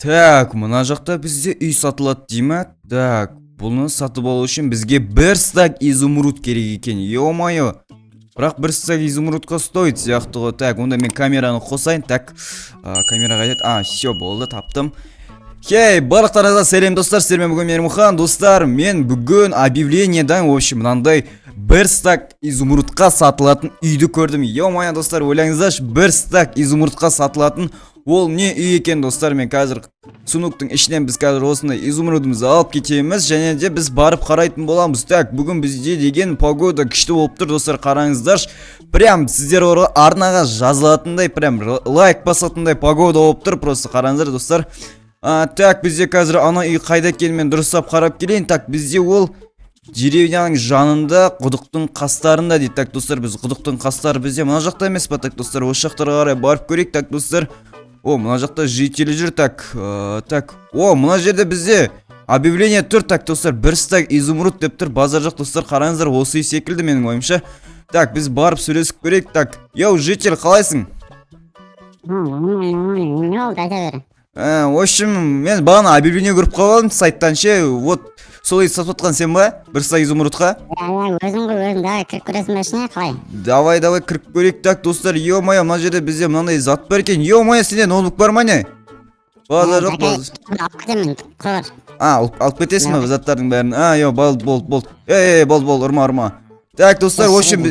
Так, мына жақта бізде үй сатылады дейме? Так, бұны сатып алу үшін бізге бір стак изумруд керек екен. Ё-моё. Бірақ бір стак изумрудқа стоит сияқты ғой. Так, онда мен камераны қосайын. Так, камера қайтеді. Все, болды, таптым. Хей, барлықтарыңызға сәлем достар, сіздермен бүгін Мермухан. Достар, мен бүгін объявлениедан, в общем, мынандай бір стак изумрудқа сатылатын үйді көрдім. Ё-моё, достар, ойлаңыздаршы, бір стак изумрудқа сатылатын ол не үй екен, достар. Мен қазір сундуктың ішінен біз қазір осындай изумрудымызды алып кетеміз, және де біз барып қарайтын боламыз. Так, бүгін бізде деген погода күшті болып тұр, достар, қараңыздаршы. Прям сіздер арнаға жазылатындай, прям лайк басатындай погода болып тұр, просто қараңыздар, достар. Так, бізде қазір ана үй қайда екенін мен дұрыстап қарап келейін. Так, бізде ол деревняның жанында, құдықтың қастарында дейді. Так, достар, біз құдықтың қастары бізде мына жақта емес па? Так, достар, осы жақтарға қарай барып көрейік. Так, достар. О, мына жақта жители жүр. Так, о, мына жерде бізде объявление тұр. Так, достар, бір стак изумруд деп тұр. Базар жақ, достар, қараңыздар, осы үй секілді менің ойымша. Так, біз барып сөйлесіп көрейік. Так, йоу, житель, қалайсың? Не oldu айта бер. В общем, мен бағана объявление көріп қалдым сайттан ше. Вот сол үй сатып жатқан сен ба? Бір стак изумрудқа? Өзің ғой, өзің давай кіріп көресің ба ішіне, қалай? Давай кіріп көрейік. Так, достар, ё-моё, мына жерде бізде мынандай зат бар екен. Ё-моё, сенде ноутбук бар ма не? Базар жоқ, базар. Алып кетемін, қор. Алып кетесің ба заттардың бәрін? Йо, болды. Болды, ұрма. Так, достар, в общем,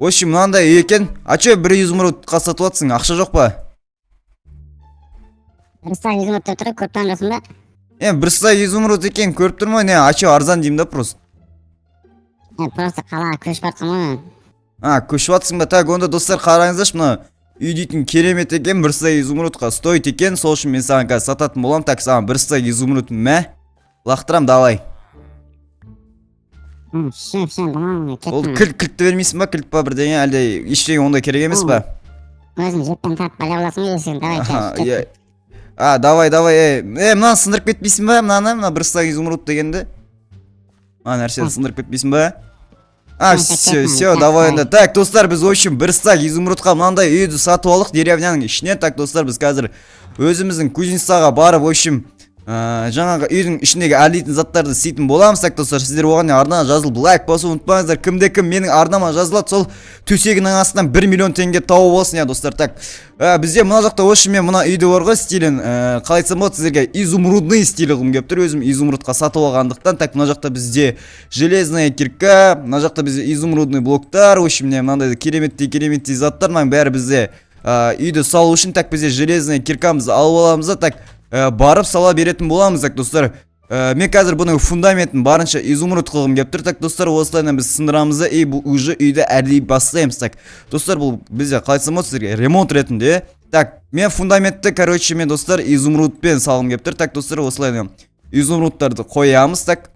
мынандай үй екен. Че бір изумрудқа сатып жатсың? Ақша жоқ па? Бір стак изумруд деп тұр, көп танысың ба? Бір стак изумруд екен, көріп тұрмын. Че арзан деймін да просто. Просто қалаға көшіп жатқам ғой. Көшіп жатсың ба? Так, онда достар, қараңыздаршы, мына үй дейтін керемет екен, бір стак изумрудқа стоит екен. Сол үшін мен саған қазір сататын болам. Так, саған бір стак изумруд лақтырам, давай. Ол кілтті бермейсің ба? Кілт па бірдеңе, әлде ештеңе ондай керек емес па? Өзің жеппен тартып бәле боласың ба есігін, давай. Давай. Мынаны сындырып кетпейсің ба? Мына бір стак изумруд дегенді. Нәрсені сындырып кетпейсің ба? Все, давай. Так, достар, біз, в общем, бір стак изумрудқа мынандай үйді сатып алдық деревняның ішіне. Так, достар, біз қазір өзіміздің кузницаға барып, в общем, жаңағы үйдің ішіндегі әрлейтін заттарды істейтін боламыз. Так, достар, сіздер оған арнаға жазылып лайк басуды ұмытпаңыздар. Кім менің арнама жазылады, сол төсегінің астынан 1 миллион теңге тауып алсын, достар. Так, бізде мына жақта осы мен мына үйді бар ғой, стилін қалай айтсам болады, сіздерге изумрудный стилі қылғым келіп тұр, өзім изумрудқа сатып алғандықтан. Так, мына жақта бізде железная кирка, мына жақта бізде изумрудный блоктар, в общем, мынандай кереметтей заттар, бәрі бізде үйді салу үшін. Так, бізде железная киркамызды алып аламыз. Так, барып сала беретін боламыз. Так, достар, мен қазір бұның фундаментін барынша изумруд қылғым келіп тұр. Так, достар, осылайынан біз сындырамызды бұл уже үйді әрлей бастаймыз. Так, достар, бұл бізде қалайтсам от сіздерге ремонт ретінде. Так, мен фундаментті, мен, достар, изумрудпен салғым келіп тұр. Так, достар, осылайынан изумрудтарды қоямыз. Так,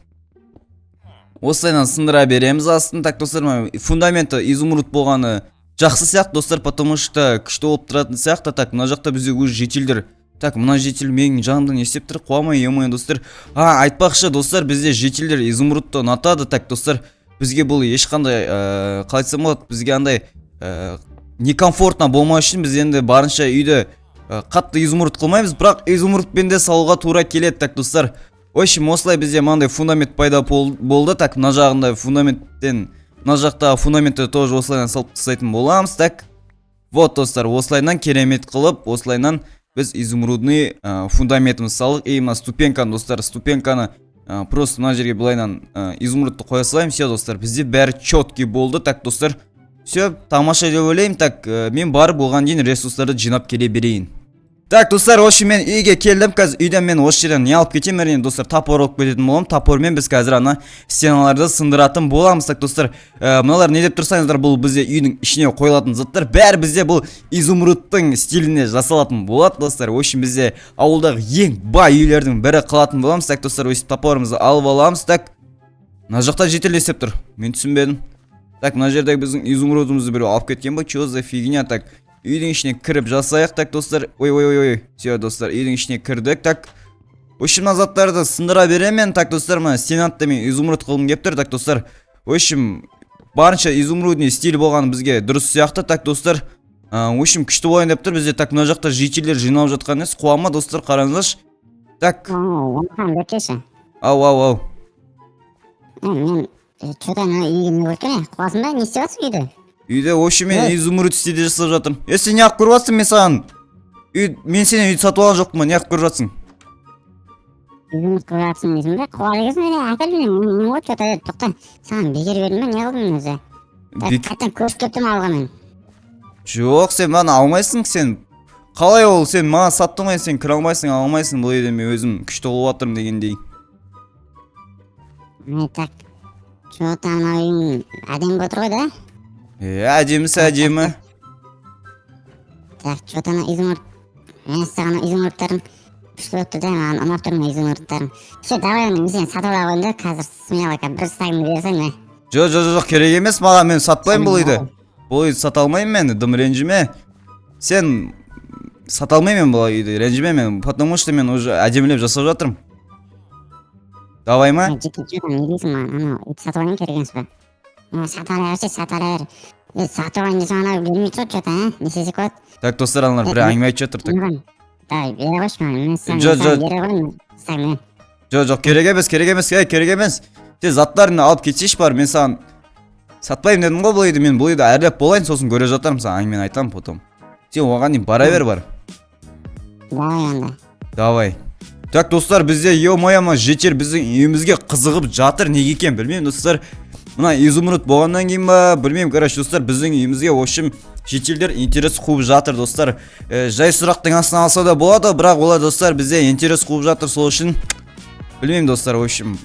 осылайынан сындыра береміз астын. Так, достар, фундаменті изумруд болғаны жақсы сияқты, достар, потому что күшті болып тұратын сияқты. Так, мына жақта бізде өз жетелдер. Так, мына жетел менің жанымды не істеп тұр? Қуамай, емай, достар. Айтпақшы, достар, бізде жетелдер изумрудты ұнатады. Так, достар, бізге бұл ешқандай қалайтсам болады, бізге андай некомфортна болмау үшін біз енді барынша үйді қатты изумруд қылмаймыз, бірақ изумрудпен де салуға тура келеді. Так, достар, в общем, осылай бізде мынандай фундамент пайда болды. Так, мына жағында фундаменттен, мына жақта фундаментті тоже осылайынан салып тастайтын боламыз. Так, вот, достар, осылайынан керемет қылып, осылайынан біз изумрудный фундаментіміз салдық. Мына ступенканы, достар, ступенканы просто мына жерге былайынан изумрудты қоя салайым. Все, достар, бізде бәрі четкий болды. Так, достар, все, тамаша деп ойлаймын. Так, мен барып оған дейін ресурстарды жинап келе берейін. Так, достар, осы мен үйге келдім. Қазір үйден мен осы жерден не алып кетем, әрине, достар, топор алып кететін боламын. Топормен біз қазір ана стеналарды сындыратын боламыз. Так, достар, мыналар не деп тұрсаңыздар, бұл бізде үйдің ішіне қойылатын заттар. Бәрі бізде бұл изумрудтың стиліне жасалатын болады, достар. В общем, бізде ауылдағы ең бай үйлердің бірі қылатын боламыз. Так, достар, осы топорымызды алып аламыз. Так, мына жақта жетел істеп тұр. Мен түсінбедім. Так, мына жердегі біздің изумрудымызды біреу алып кеткен ба? Че за фигня? Так, үйдің ішіне кіріп жасайық. Так, достар, ой. Все, достар, үйдің ішіне кірдік. Так, в общем, заттарды сындыра беремін. Так, достар, мына стенатты мен изумруд қылғым келіп тұр. Так, достар, в общем, барынша изумрудный стиль болғаны бізге дұрыс сияқты. Так, достар, в общем, күшті болайын деп тұр бізде. Так, мына жақта жетелер жиналып жатқан емес. Қуама, достар, қараңыздаршы. Так, Оныхан бөтеші. ау. Мен что-то үйге не болып тұр, қуасың ба, не істеп жатсың үйде? Үйде вообще мен изумруд стилде жасап жатырмын. Сен неғып көріп жатсың мен саған? Мен сені үйді сатып алған жоқпын, неғып көріп жатсың? Изумруд көріп жатсың дейсің бе? Қуалы кезін әлі әкелдім, не болып что-то деді, тоқта. Саған бекер бердім бе, не қылдым мен өзі? Қайтан көріп кеттім алға мен. Жоқ, сен маған алмайсың, сен. Қалай ол, сен маған саттың ғой, сен кіре алмайсың, алмайсың, бұл үйде мен өзім күшті болып жатырмын дегендей. Так, что-то ана үйің әдемі болып тұр ғой да? Әдемісі әдемі. Так, что-то ана изумруд. Мен саған изумрудтарым күшті болып тұр да, маған ұнап тұр мен изумрудтарым. Давай мен сені сатып ала қойын да, қазір смелака бір стагымды берсең бе? Жоқ, керек емес маған, мен сатпаймын бұл үйді. Бұл үйді сата алмаймын мен, дым ренжіме. Сен сата алмаймын бұл үйді, ренжіме мен, потому что мен уже әдемілеп жасап жатырмын. Давай ма? Жеке, что там не дейсің маған, анау үйді сатып алайын керек емес пе? Сата ала берсе, сата ала бер. Сатып алайын десең анау бермей тұр что-то, не істесек болады? Так, достар, аналар бір әңгіме айтып жатыр. Давай, бере қойшы маған, мен саған бере қойын, стагыммен. Жоқ, керек емес. Сен заттарыңды алып кетсейші бар, мен саған сатпаймын дедім ғой бұл үйді, мен бұл үйді әрлеп болайын, сосын көре жатармын саған, әңгімені айтамын потом. Сен оған дейін бара бер бар. Давай анда. Давай. Так, достар, бізде ё-моё жетер біздің үйімізге қызығып жатыр, неге екен білмеймін, достар. Мына изумруд болғаннан кейін ба, білмеймін, короче, достар, біздің үйімізге в общем шетелдер интерес қуып жатыр, достар. Жай сұрақтың астына алса да болады, бірақ олар, достар, бізде интерес қуып жатыр, сол үшін білмеймін, достар, в общем.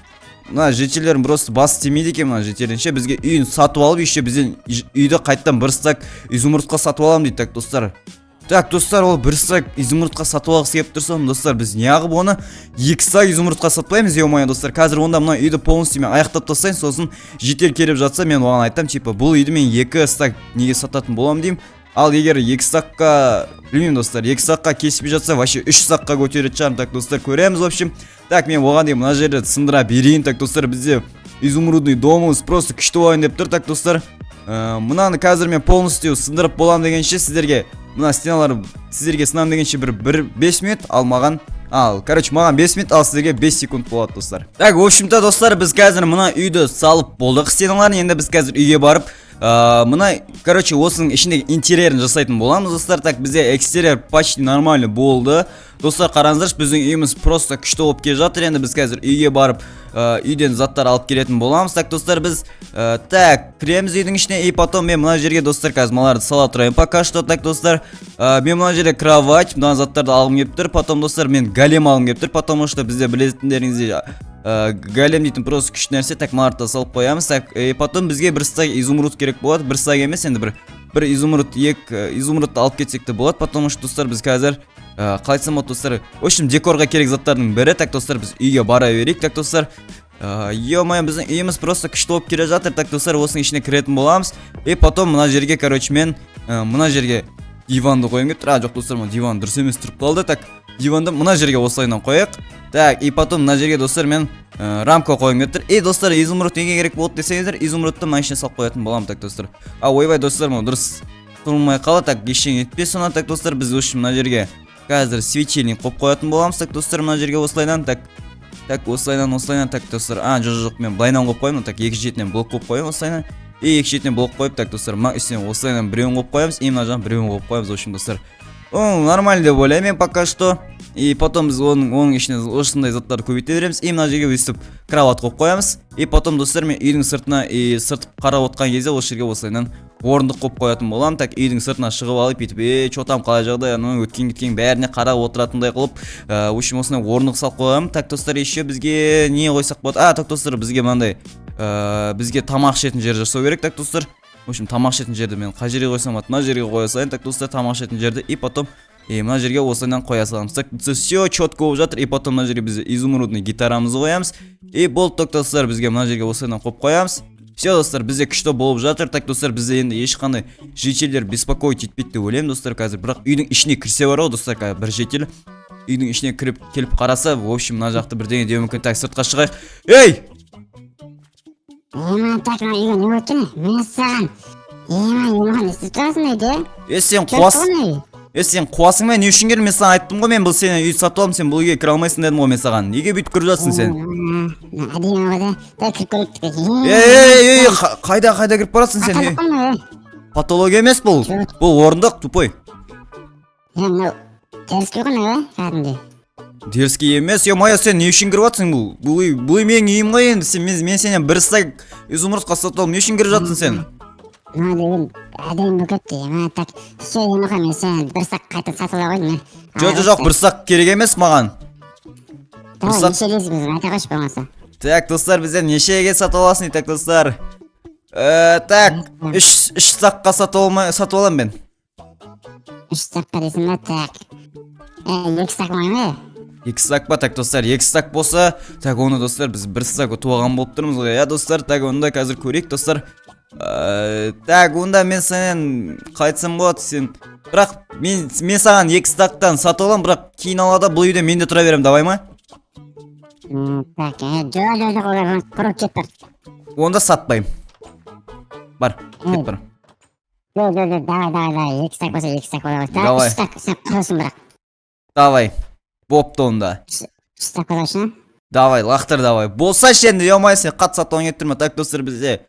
Мына жетелерім просто басы тимейді екен, мына жетелерінше бізге үйін сатып алып, еще бізден үйді қайттан бір стак изумрудқа сатып аламын дейді, так, достар. Так, достар, ол бір стак изумрудқа сатып алғысы келіп тұрсам, достар, біз неғып оны 2 стак изумрудқа сатпаймыз, ё-моё, достар. Қазір онда мына үйді полностью мен аяқтап тастайын, сосын жетел келіп жатса, мен оған айтам, типа, бұл үйді мен 2 стак неге сататын боламын деймін. Ал егер 2 стакқа, білмеймін, достар, 2 стакқа кеспей жатса, вообще 3 стакқа көтереді шығармын, так, достар, көреміз, в общем. Так, мен оған дейін мына жерді сындыра берейін, так, достар, бізде изумрудный домымыз просто күшті болайын деп тұр, так, достар. Мынаны қазір мен полностью сындырып болам дегенше сіздерге, мына стеналар сіздерге сынам дегенше бір 5 минут, маған 5 минут, ал сіздерге 5 секунд болады, достар. Так, в общем-то, достар, біз қазір мына үйді салып болдық стеналарын, енді біз қазір үйге барып, мына, короче, осының ішіндегі интерьерін жасайтын боламыз, достар. Так, бізде экстерьер почти нормально болды. Достар, қараңыздаршы, біздің үйіміз просто күшті болып келе жатыр. Енді біз қазір үйге барып, үйден заттар алып келетін боламыз. Так, достар, біз кіреміз үйдің ішіне, и потом мен мына жерге, достар, қазір маларды сала тұрайын пока что. Так, достар, мен мына жерге кровать, мына заттарды алғым келіп тұр. Потом, достар, мен голем алғым келіп тұр, потому что бізде білетіндеріңізде голем дейтін просто күшті нәрсе. Так, маларды салып қоямыз. Так, потом бізге бір стак изумруд керек болады. Бір стак емес, енді бір изумруд, изумрудты алып кетсек те болады, потому что, достар, біз қазір қалайтсам от, достар, в общем, декорға керек заттардың бірі. Так, достар, біз үйге бара берейік. Так, достар, ё-моё, біздің үйіміз просто күшті болып келе жатыр. Так, достар, осының ішіне кіретін боламыз. И потом мына жерге, короче, мен мына жерге диванды қойым келіп тұр. Жоқ, достар, диван дұрыс емес тұрып қалды. Так, диванды мына жерге осылайынан қояйық. Так, и потом мына жерге, достар, мен рамка қойым келіп тұр. И, достар, изумруд неге керек болды десеңіздер, изумрудты мына ішіне салып қоятын боламын. Так, достар. Ойбай, достар, дұрыс тұрмай қалды. Так, ештеңе етпес соны. Так, достар, біз үшін мына жерге қазір светильник қойып қоятын боламыз. Так, достар, мына жерге осылайынан. Так, осылайынан. Так, достар, жоқ, мен былайынан қойып қоймын. Так, екі шетінен блок қойып қойым осылайынан. И екі шетінен блок қойып, так, достар, мына үстінен осылайынан біреуін қойып қоямыз. И мына жағын біреуін қойып қоямыз. В общем, достар, нормально деп ойлаймын пока что. И потом біз оның ішіне осындай заттарды көбейте береміз. И мына жерге өстіп кровать қойып қоямыз. И потом, достар, мен үйдің сыртына сыртып қарап отқан кезде осы жерге осылайынан орындық қойып қоятын боламын. Так, үйдің сыртына шығып алып кетіп, что там, қалай жағдай, өткен кеткен бәріне қарап отыратындай қылып, в общем, осындай орындық салып қоямын. Так, достар, еще бізге не қойсақ болады? Так, достар, бізге мынандай бізге тамақ ішетін жер жасау керек. Так, достар, в общем, тамақ ішетін жерді мен қай жерге қойсам, мына жерге қоя салайын. Так, достар, тамақ ішетін жерді, и потом мына жерге осылайынан қоя саламыз. Так, все четко болып жатыр. И потом мына жерге біз изумрудный гитарамызды қоямыз. И болды, так, достар, бізге мына жерге осылайынан қойып қоямыз. Все, достар, бізде күшті болып жатыр. Так, достар, бізде енді ешқандай жетелер беспокоить етпейді деп ойлаймын, достар, қазір. Бірақ үйдің ішіне кірсе бар ғой, достар, қазір бір жетел үйдің ішіне кіріп келіп қараса, в общем, мына жақты бірдеңе деуі мүмкін. Так, сыртқа шығайық. Ей! Так, үйге не болып тұр? Мен саған. Не істеп тұрасың үйде? Сен Сен қуасың ба? Не үшін келдің? Мен саған айттым ғой, мен бұл сені үй сатып аламын, сен бұл үйге кіре алмайсың дедім ғой мен саған. Неге бүйтіп кіріп жатсың сен? Әдейі ғой да кіріп көрейік. Ей, қайда кіріп барасың сен? Патология емес бұл. Бұл орындық, тупой. Мынау теріскей ғой не кәдімгідей. Теріскей емес, моя сен не үшін кіріп жатсың бұл? Бұл үй менің үйім ғой енді. Мен сенен бір стак изумрудқа сатып алдым. Не үшін кіріп жатсың сен? Мына деген әдейі бөкетті. Мына так все емеха мен сен бір стак қайта сатып ала қойдым. Жоқ, бір стак керек емес маған. Давай нешелейсіз біз айта қойшы болмаса. Так, достар, бізден нешеге сатып аласың, так, достар. Так, 3 стакқа сатып алам мен. 3 стакқа дейсің бе, так. 2 стак ма ме? 2 стак ба, так, достар, 2 стак болса, так, оны, достар, біз 1 стак ұтуаған болып тұрмыз ғой, достар, так, онда қазір көрейік, достар. Так, онда мен сенен қайтсам болады, сен... Бірақ, мен саған 2 стактан сатып алам, бірақ кейін алада бұл үйде мен де тұра берем, давай ма? Так, жоқ, олар құрып кет бар. Онда сатпайым. Бар, кет бар. Жоқ, давай, 2 стак болса 2 стак болады. Давай. 3 стак, сен құрысың бірақ. Давай, бопты онда. 3 стак болашына? Давай, лақтыр давай. Болса шенді, емай сен қат сатуан еттірме, так, достар, бізде.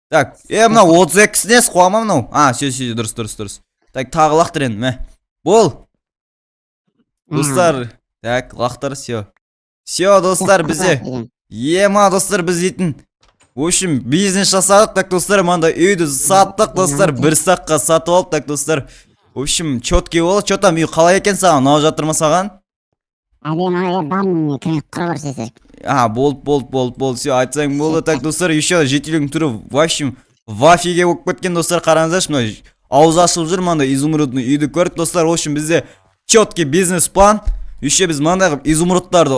Так, мынау 32-сінес қуама мынау. Сүй, дұрыс. Так, тағы лақтыр енді, мә. Бол. Достар, так, лақтыр, Все, достар, бізде. Достар, біз дейтін. В общем, бизнес жасадық, так, достар, манда үйді саттық, достар, 1 стаққа сатып алып, так, достар. В общем, чөтке болды, чөтам үй қалай екен саған, ұнап жатыр ма саған? Әдем, бармын, кіме құры сесер. Болды, все, айтсаң болды, так, достар, еще жителің түрі, в общем, вафиге болып кеткен, достар, қараңыздаршы, мына ауыз ашылып жүр, манда изумрудный үйді көрдік, достар, в общем, бізде четкий бизнес план. Еще біз маңдағы изумрудтарды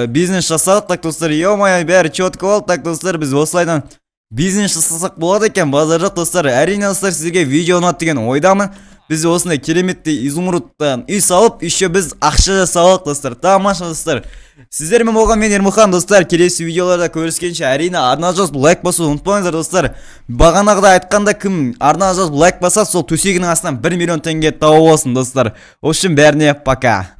бизнес жасадық, так, достар, ё-моё, бәрі четко болды, так, достар, біз осылайдан бизнес жасасақ болады екен, базар жоқ, достар, әрине, достар, сізге видео ұнады деген ойдамын. Біз осындай кереметтей изумрудтан үй салып, еще біз ақша жасадық, достар, тамаша, достар. Сіздермен болған мен Ермұхан, достар, келесі видеоларда көріскенше, әрине, арна жазып лайк басуды ұмытпаңыздар, достар. Бағанағыда айтқанда кім арна жазып лайк басады, сол төсегінің астынан 1 миллион теңге тауып алсын, достар. В общем, бәріне пока.